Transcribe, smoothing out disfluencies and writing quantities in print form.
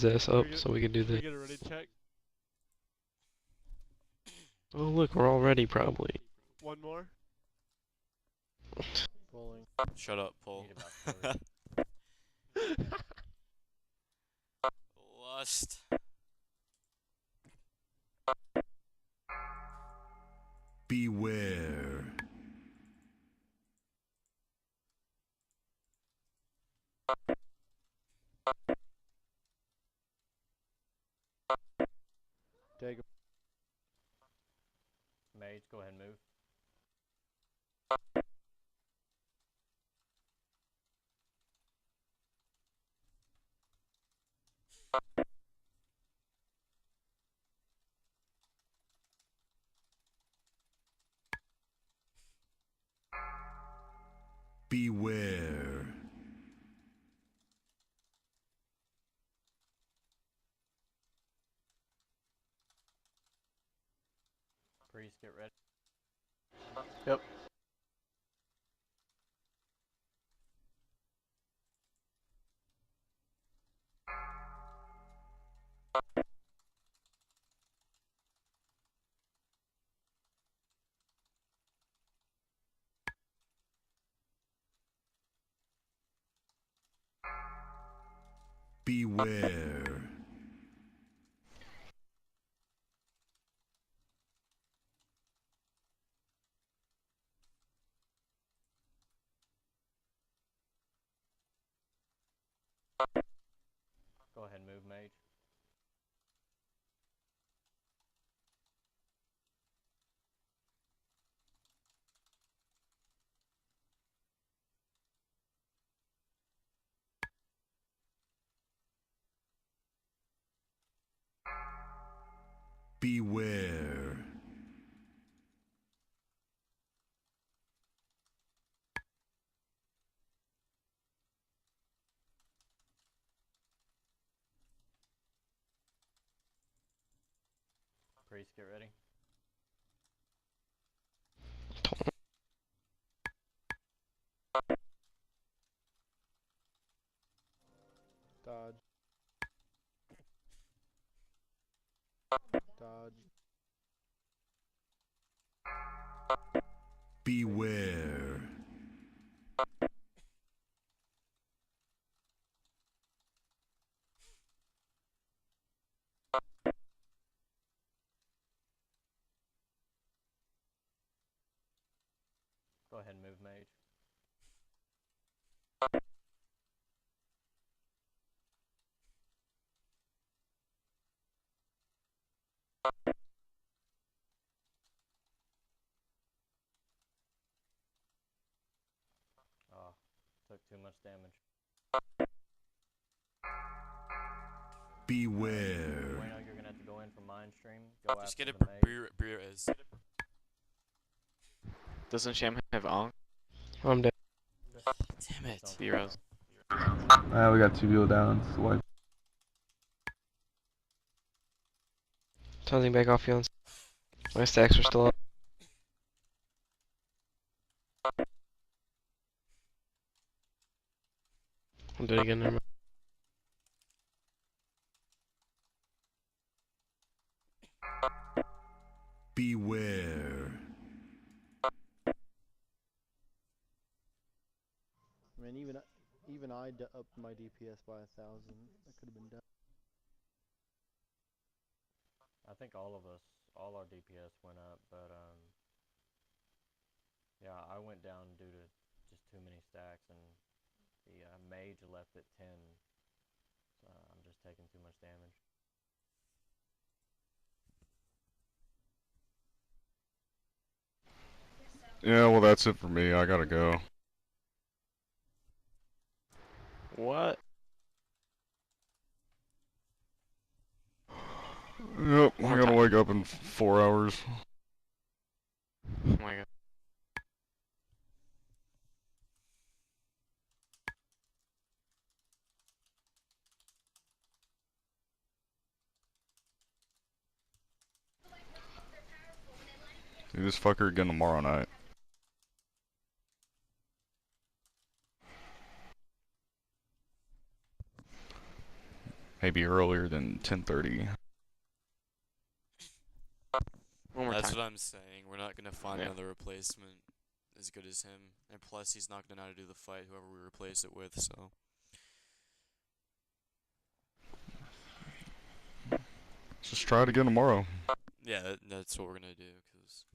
this up so we can do Should we this. get a ready check? Oh look, we're all ready probably. One more? Pulling. Shut up, Paul. Need about 30. Lust. Beware. Take a mage, go ahead and move. Beware. Priest, get ready. Yep. Beware. Go ahead and move, mage. Beware. Priest, get ready. Dodge. Dodge. Beware. Go ahead and move, mage. Oh, took too much damage. Beware. Bueno, you're gonna have to go in for mind stream. Go Just after get the a mage. beer is. Doesn't Sham have Ong? I'm dead. Damn it. Don't Zeros. We got 2 people down. It's the wipe. Tossing back off feelings. My stacks are still up. I'll do it again, never mind. Beware. I mean, even I upped my DPS by 1,000. That could have been done. I think all our DPS went up, but yeah, I went down due to just too many stacks, and the mage left at 10. So I'm just taking too much damage. Yeah, well, that's it for me. I gotta go. What? Yep, One I more gotta time. wake up in 4 hours. Oh my god. Do this fucker again tomorrow night. maybe earlier than 10:30. One more That's time. what I'm saying. We're not gonna find Yeah. another replacement as good as him, and plus he's not gonna know how to do the fight. Whoever we replace it with, so. Just try it again tomorrow. Yeah, that's what we're gonna do. Cause